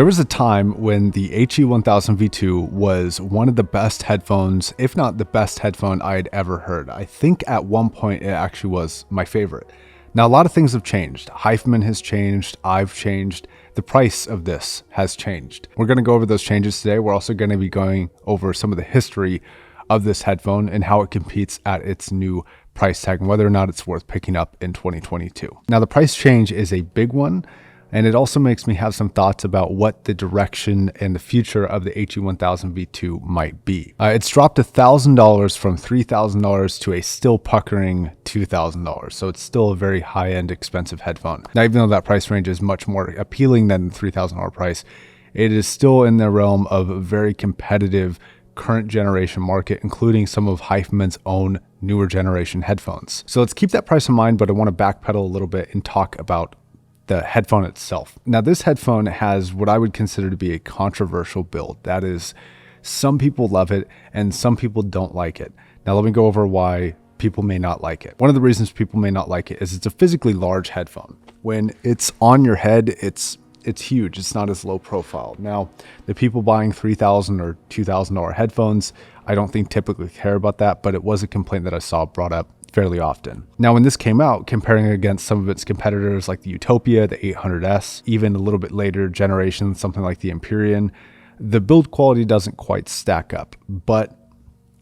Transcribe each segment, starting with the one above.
There was a time when the HE1000 V2 was one of the best headphones, if not the best headphone I had ever heard. I think at one point it actually was my favorite. Now, a lot of things have changed. Hifiman has changed, I've changed, the price of this has changed. We're going to go over those changes today. We're also going to be going over some of the history of this headphone and how it competes at its new price tag and whether or not it's worth picking up in 2022. Now, the price change is a big one, and it also makes me have some thoughts about what the direction and the future of the HE1000 V2 might be. It's dropped $1,000 from $3,000 to a still puckering $2,000. So it's still a very high-end expensive headphone. Now, even though that price range is much more appealing than the $3,000 price, it is still in the realm of a very competitive current generation market, including some of Hifiman's own newer generation headphones. So let's keep that price in mind, but I want to backpedal a little bit and talk about the headphone itself. Now, this headphone has what I would consider to be a controversial build. That is, some people love it and some people don't like it. Now, let me go over why people may not like it. One of the reasons people may not like it is it's a physically large headphone. When it's on your head, it's huge. It's not as low profile. Now, the people buying $3,000 or $2,000 headphones, I don't think typically care about that, but it was a complaint that I saw brought up fairly often. Now, when this came out, comparing it against some of its competitors like the Utopia, the 800S, even a little bit later generation, something like the Empyrean, the build quality doesn't quite stack up, but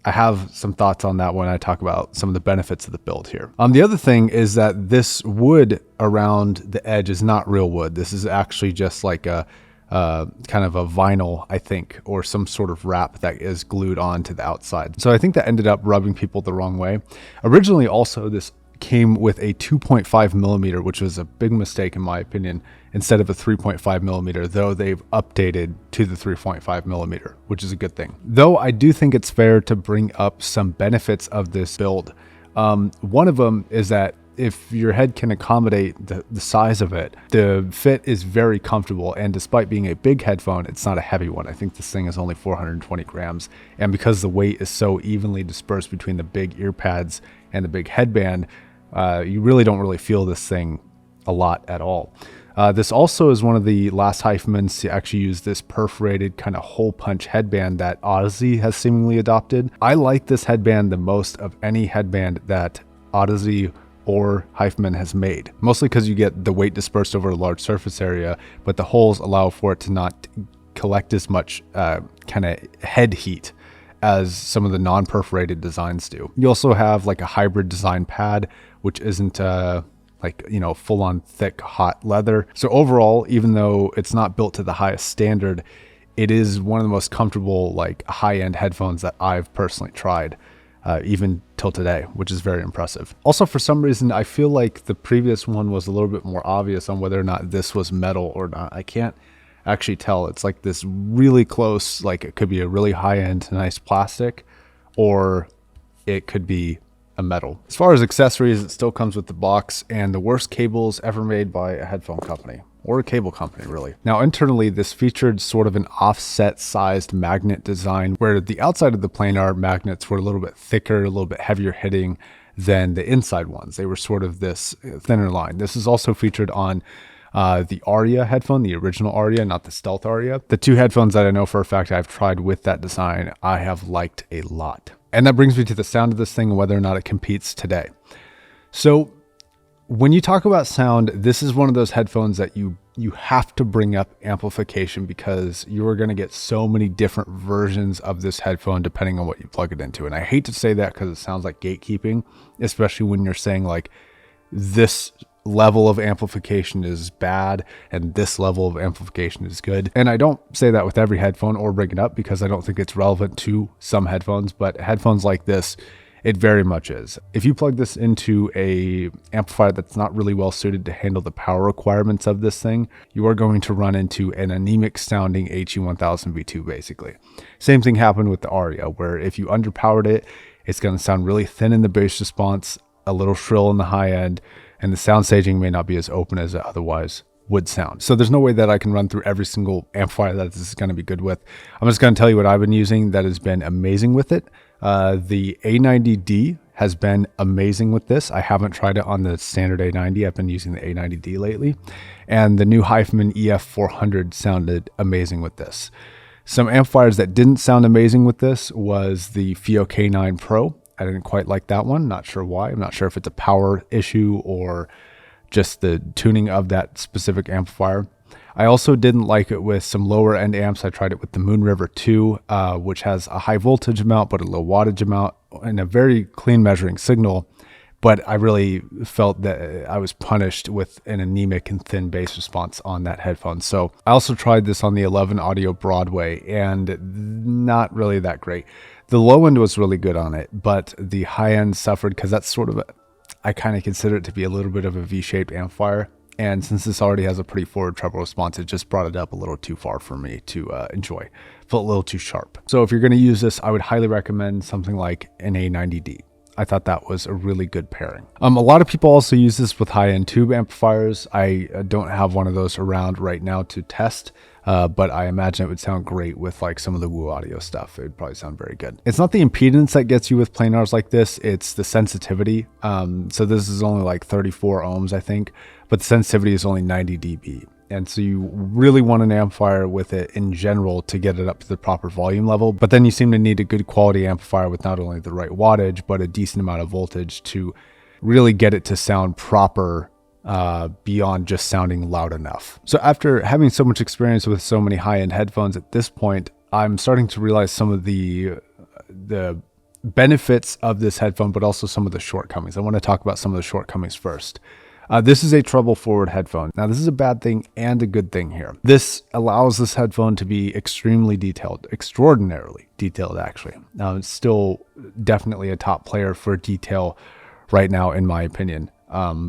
I have some thoughts on that when I talk about some of the benefits of the build here. The other thing is that this wood around the edge is not real wood. This is actually just like a kind of a vinyl, I think, or some sort of wrap that is glued onto the outside. So I think that ended up rubbing people the wrong way. Originally, also, this came with a 2.5 millimeter, which was a big mistake in my opinion, instead of a 3.5 millimeter, though they've updated to the 3.5 millimeter, which is a good thing. Though I do think it's fair to bring up some benefits of this build. One of them is that if your head can accommodate the size of it, the fit is very comfortable. And despite being a big headphone, it's not a heavy one. I think this thing is only 420 grams. And because the weight is so evenly dispersed between the big ear pads and the big headband, you really don't really feel this thing a lot at all. This also is one of the last Hifimans to actually use this perforated kind of hole punch headband that Odyssey has seemingly adopted. I like this headband the most of any headband that Odyssey or Hifiman has made, mostly because you get the weight dispersed over a large surface area, but the holes allow for it to not collect as much kind of head heat as some of the non-perforated designs do. You also have like a hybrid design pad, which isn't like, you know, full-on thick hot leather. So overall, even though it's not built to the highest standard, it is one of the most comfortable, like, high-end headphones that I've personally tried, even till today, which is very impressive. Also, for some reason, I feel like the previous one was a little bit more obvious on whether or not this was metal or not. I can't actually tell. It's like this really close, like it could be a really high-end, nice plastic, or it could be a metal. As far as accessories, it still comes with the box and the worst cables ever made by a headphone company, or a cable company, really. Now, internally, this featured sort of an offset sized magnet design where the outside of the planar magnets were a little bit thicker, a little bit heavier hitting than the inside ones. They were sort of this thinner line. This is also featured on the Aria headphone, the original Aria, not the Stealth Aria. The two headphones that I know for a fact I've tried with that design, I have liked a lot. And that brings me to the sound of this thing and whether or not it competes today. So when you talk about sound, this is one of those headphones that you have to bring up amplification, because you are going to get so many different versions of this headphone depending on what you plug it into. And I hate to say that because it sounds like gatekeeping, especially when you're saying like this level of amplification is bad and this level of amplification is good. And I don't say that with every headphone or bring it up because I don't think it's relevant to some headphones, but headphones like this, it very much is. If you plug this into a amplifier that's not really well suited to handle the power requirements of this thing, you are going to run into an anemic sounding HE1000 V2 basically. Same thing happened with the Aria, where if you underpowered it, it's going to sound really thin in the bass response, a little shrill in the high end, and the sound staging may not be as open as it otherwise would sound. So there's no way that I can run through every single amplifier that this is going to be good with. I'm just going to tell you what I've been using that has been amazing with it. The A90D has been amazing with this. I haven't tried it on the standard A90. I've been using the A90D lately, and the new Hifiman EF400 sounded amazing with this. Some amplifiers that didn't sound amazing with this was the FIO K9 Pro. I didn't quite like that one. Not sure why. I'm not sure if it's a power issue or just the tuning of that specific amplifier. I also didn't like it with some lower end amps. I tried it with the Moon River 2, which has a high voltage amount, but a low wattage amount and a very clean measuring signal. But I really felt that I was punished with an anemic and thin bass response on that headphone. So I also tried this on the 11 Audio Broadway, and not really that great. The low end was really good on it, but the high end suffered because that's sort of I kind of consider it to be a little bit of a V-shaped amplifier. And since this already has a pretty forward treble response, it just brought it up a little too far for me to enjoy. Felt a little too sharp. So if you're going to use this, I would highly recommend something like an A90D. I thought that was a really good pairing. A lot of people also use this with high-end tube amplifiers. I don't have one of those around right now to test, but I imagine it would sound great with like some of the Woo Audio stuff. It would probably sound very good. It's not the impedance that gets you with planars like this, it's the sensitivity. So this is only like 34 ohms, I think, but the sensitivity is only 90 dB. And so you really want an amplifier with it in general to get it up to the proper volume level. But then you seem to need a good quality amplifier with not only the right wattage, but a decent amount of voltage to really get it to sound proper beyond just sounding loud enough. So after having so much experience with so many high-end headphones at this point, I'm starting to realize some of the benefits of this headphone, but also some of the shortcomings. I want to talk about some of the shortcomings first. This is a treble forward headphone. Now, this is a bad thing and a good thing here. This allows this headphone to be extremely detailed, extraordinarily detailed, actually. Now, it's still definitely a top player for detail right now, in my opinion,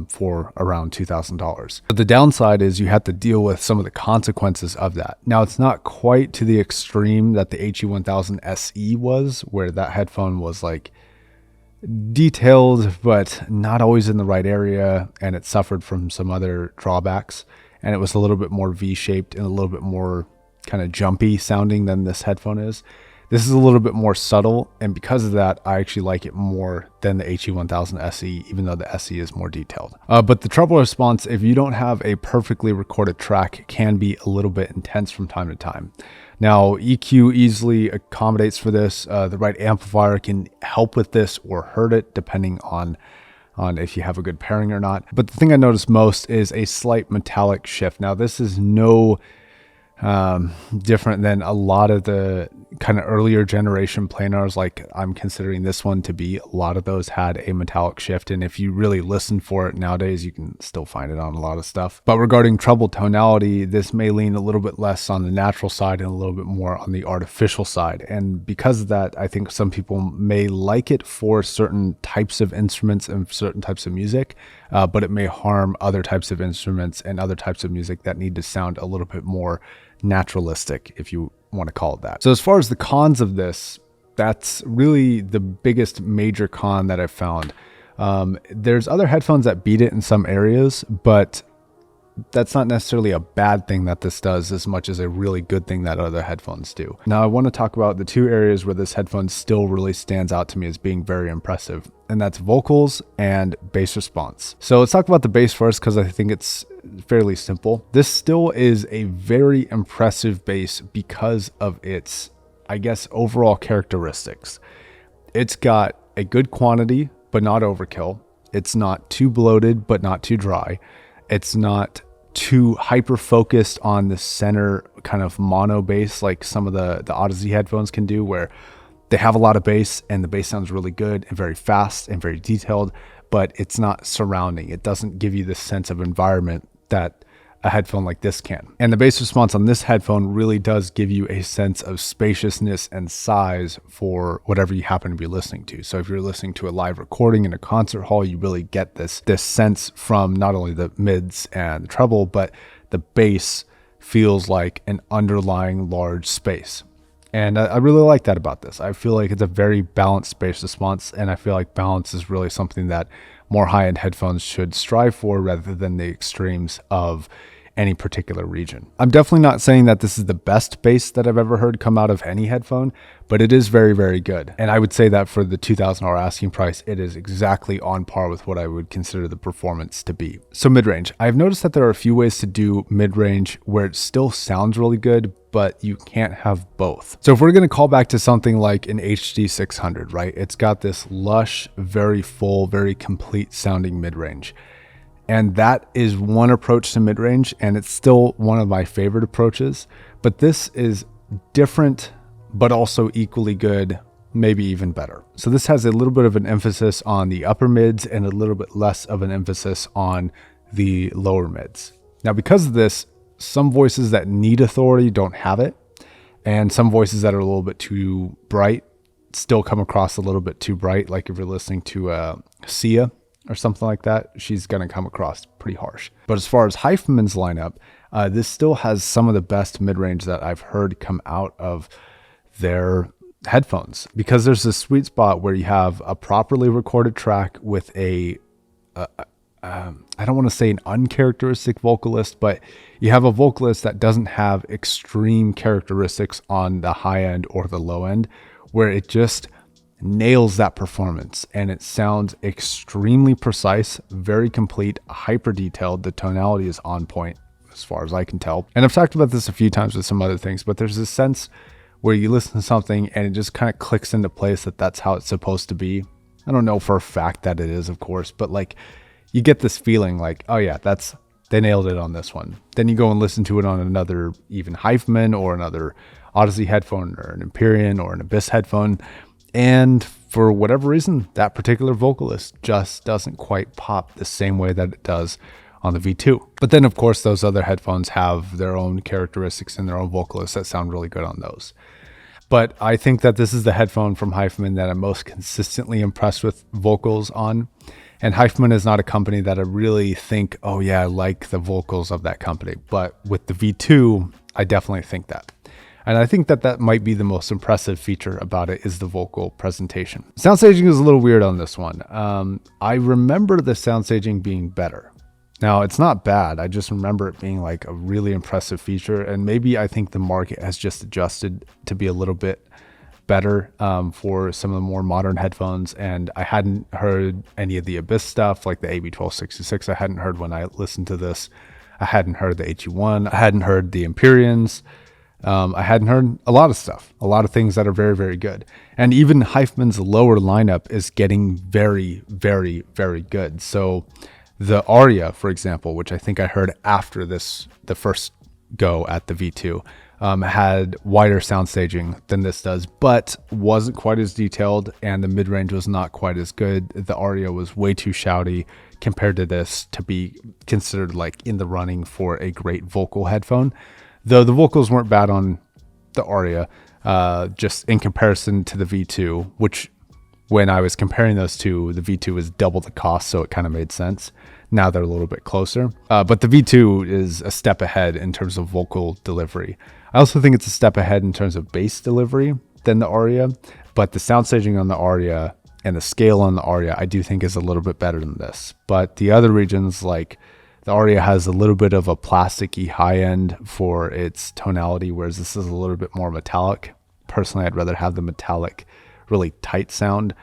for around $2,000. But the downside is you have to deal with some of the consequences of that. Now, it's not quite to the extreme that the HE1000 SE was, where that headphone was like detailed but not always in the right area, and it suffered from some other drawbacks, and it was a little bit more V-shaped and a little bit more kind of jumpy sounding than this headphone is. This is a little bit more subtle, and because of that, I actually like it more than the HE1000 SE, even though the SE is more detailed. But the treble response, if you don't have a perfectly recorded track, can be a little bit intense from time to time. Now, EQ easily accommodates for this. The right amplifier can help with this or hurt it, depending on if you have a good pairing or not. But the thing I noticed most is a slight metallic shift. Now, this is no different than a lot of the kind of earlier generation planars, like I'm considering this one to be. A lot of those had a metallic shift, and if you really listen for it nowadays, you can still find it on a lot of stuff. But regarding treble tonality, this may lean a little bit less on the natural side and a little bit more on the artificial side, and because of that, I think some people may like it for certain types of instruments and certain types of music, but it may harm other types of instruments and other types of music that need to sound a little bit more naturalistic, if you want to call it that. So as far as the cons of this, that's really the biggest major con that I've found. There's other headphones that beat it in some areas, but that's not necessarily a bad thing that this does as much as a really good thing that other headphones do. Now, I want to talk about the two areas where this headphone still really stands out to me as being very impressive, and that's vocals and bass response. So let's talk about the bass first, because I think it's fairly simple. This still is a very impressive bass because of its, I guess, overall characteristics. It's got a good quantity, but not overkill. It's not too bloated, but not too dry. It's not too hyper focused on the center kind of mono bass like some of the Odyssey headphones can do, where they have a lot of bass and the bass sounds really good and very fast and very detailed, but it's not surrounding. It doesn't give you this sense of environment that a headphone like this can. And the bass response on this headphone really does give you a sense of spaciousness and size for whatever you happen to be listening to. So if you're listening to a live recording in a concert hall, you really get this sense from not only the mids and the treble, but the bass feels like an underlying large space. And I really like that about this. I feel like it's a very balanced bass response, and I feel like balance is really something that more high-end headphones should strive for, rather than the extremes of any particular region. I'm definitely not saying that this is the best bass that I've ever heard come out of any headphone, but it is very, very good. And I would say that for the $2,000 asking price, it is exactly on par with what I would consider the performance to be. So mid-range. I've noticed that there are a few ways to do mid-range where it still sounds really good, but you can't have both. So if we're going to call back to something like an HD 600, right? It's got this lush, very full, very complete sounding mid-range. And that is one approach to mid-range, and it's still one of my favorite approaches. But this is different, but also equally good, maybe even better. So this has a little bit of an emphasis on the upper mids and a little bit less of an emphasis on the lower mids. Now, because of this, some voices that need authority don't have it, and some voices that are a little bit too bright still come across a little bit too bright. Like if you're listening to Sia or something like that, she's going to come across pretty harsh. But as far as Hifiman's lineup, this still has some of the best mid-range that I've heard come out of their headphones, because there's this sweet spot where you have a properly recorded track with I don't want to say an uncharacteristic vocalist, but you have a vocalist that doesn't have extreme characteristics on the high end or the low end, where it just nails that performance and it sounds extremely precise, very complete, hyper detailed. The tonality is on point as far as I can tell. And I've talked about this a few times with some other things, but there's this sense where you listen to something and it just kind of clicks into place that that's how it's supposed to be. I don't know for a fact that it is, of course, but like you get this feeling like, oh yeah, they nailed it on this one. Then you go and listen to it on another even Hifiman or another Odyssey headphone or an Empyrean or an Abyss headphone. And for whatever reason, that particular vocalist just doesn't quite pop the same way that it does on the V2. But then, of course, those other headphones have their own characteristics and their own vocalists that sound really good on those. But I think that this is the headphone from Hifiman that I'm most consistently impressed with vocals on. And Hifiman is not a company that I really think, oh yeah, I like the vocals of that company. But with the V2, I definitely think that. And I think that that might be the most impressive feature about it, is the vocal presentation. Sound staging is a little weird on this one. I remember the sound staging being better. Now, it's not bad. I just remember it being like a really impressive feature. And maybe I think the market has just adjusted to be a little bit better for some of the more modern headphones. And I hadn't heard any of the Abyss stuff, like the AB1266. I hadn't heard when I listened to this. I hadn't heard the HE1. I hadn't heard the Empyreans. I hadn't heard a lot of stuff, a lot of things that are very, very good. And even Hifiman's lower lineup is getting very, very, very good. So the Aria, for example, which I think I heard after this, the first go at the V2, had wider sound staging than this does, but wasn't quite as detailed, and the mid-range was not quite as good. The Aria was way too shouty compared to this to be considered like in the running for a great vocal headphone. Though the vocals weren't bad on the Aria, just in comparison to the V2, which when I was comparing those two, the V2 was double the cost, so it kind of made sense. Now they're a little bit closer. But the V2 is a step ahead in terms of vocal delivery. I also think it's a step ahead in terms of bass delivery than the Aria, but the sound staging on the Aria and the scale on the Aria, I do think is a little bit better than this. But the other regions, like the Aria has a little bit of a plasticky high end for its tonality, whereas this is a little bit more metallic. Personally, I'd rather have the metallic, really tight sound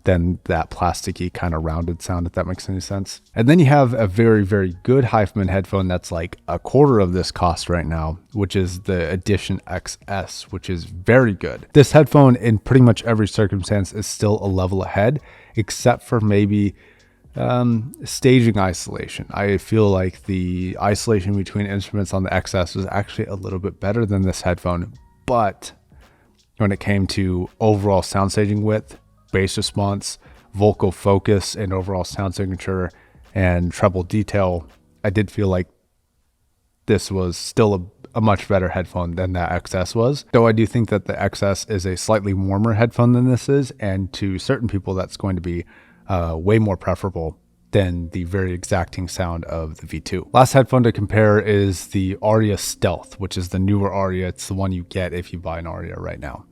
than that plasticky kind of rounded sound, if that makes any sense. And then you have a very, very good Hifiman headphone that's like a quarter of this cost right now, which is the Edition XS, which is very good. This headphone in pretty much every circumstance is still a level ahead, except for maybe staging isolation. I feel like the isolation between instruments on the XS was actually a little bit better than this headphone, but when it came to overall sound staging width, bass response, vocal focus, and overall sound signature and treble detail, I did feel like this was still a much better headphone than that XS was. Though I do think that the XS is a slightly warmer headphone than this is, and to certain people that's going to be way more preferable than the very exacting sound of the V2. Last headphone to compare is the Aria Stealth, which is the newer Aria. It's the one you get if you buy an Aria right now.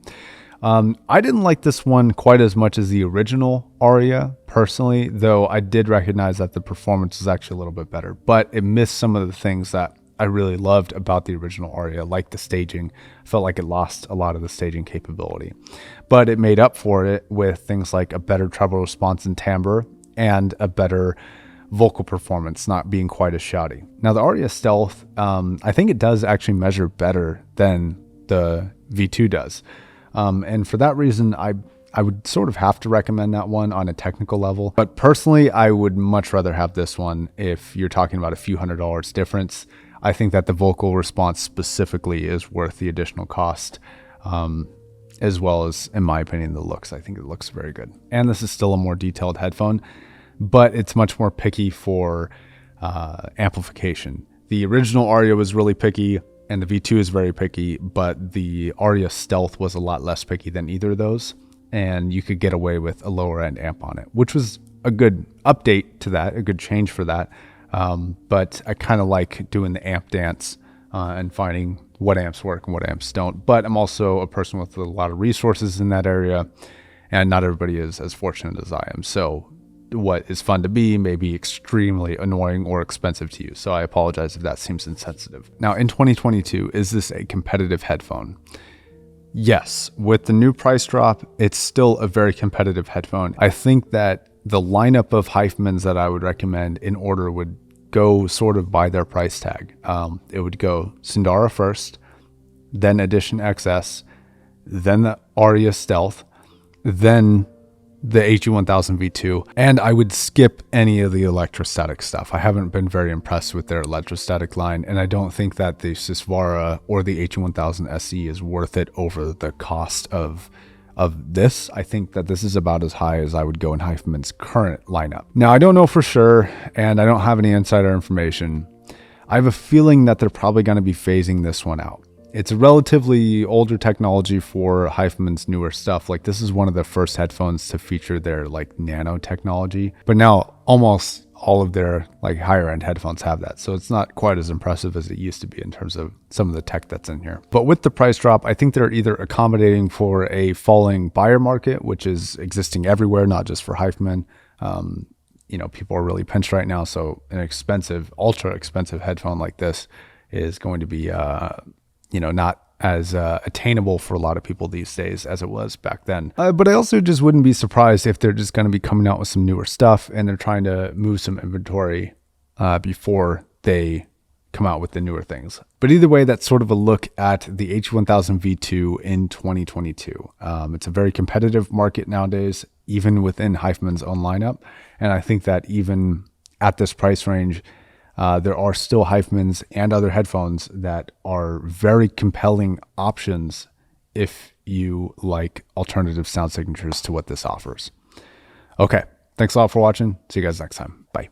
I didn't like this one quite as much as the original Aria, personally, though I did recognize that the performance was actually a little bit better, but it missed some of the things that I really loved about the original Aria, like the staging. I felt like it lost a lot of the staging capability, but it made up for it with things like a better treble response and timbre and a better vocal performance, not being quite as shouty. Now, the Aria Stealth, I think it does actually measure better than the V2 does. And for that reason, I would sort of have to recommend that one on a technical level. But personally, I would much rather have this one if you're talking about a few $100s difference. I think that the vocal response specifically is worth the additional cost, as well as, in my opinion, the looks. I think it looks very good. And this is still a more detailed headphone, but it's much more picky for amplification. The original Aria was really picky, and the V2 is very picky, but the Aria Stealth was a lot less picky than either of those, and you could get away with a lower end amp on it, which was a good update to that, a good change for that. But I kind of like doing the amp dance and finding what amps work and what amps don't. But I'm also a person with a lot of resources in that area, and not everybody is as fortunate as I am. So what is fun to be may be extremely annoying or expensive to you. So I apologize if that seems insensitive. Now, in 2022, is this a competitive headphone? Yes, with the new price drop, it's still a very competitive headphone. I think that the lineup of Hifimans that I would recommend in order would go sort of by their price tag. It would go Sundara first, then Edition XS, then the Aria Stealth, then the HE1000 V2, and I would skip any of the electrostatic stuff. I haven't been very impressed with their electrostatic line, and I don't think that the Sysvara or the HE1000 SE is worth it over the cost of this. I think that this is about as high as I would go in Hifiman's current lineup. Now, I don't know for sure, and I don't have any insider information. I have a feeling that they're probably going to be phasing this one out. It's a relatively older technology for Hifiman's newer stuff. Like, this is one of the first headphones to feature their like nano technology, but now almost all of their like higher end headphones have that. So it's not quite as impressive as it used to be in terms of some of the tech that's in here. But with the price drop, I think they're either accommodating for a falling buyer market, which is existing everywhere, not just for Hifiman. People are really pinched right now. So an expensive, ultra expensive headphone like this is going to be, not as attainable for a lot of people these days as it was back then. But I also just wouldn't be surprised if they're just going to be coming out with some newer stuff and they're trying to move some inventory before they come out with the newer things. But either way, that's sort of a look at the HE1000 V2 in 2022. It's a very competitive market nowadays, even within Hifiman's own lineup. And I think that even at this price range, there are still Hifimans and other headphones that are very compelling options if you like alternative sound signatures to what this offers. Okay, thanks a lot for watching. See you guys next time. Bye.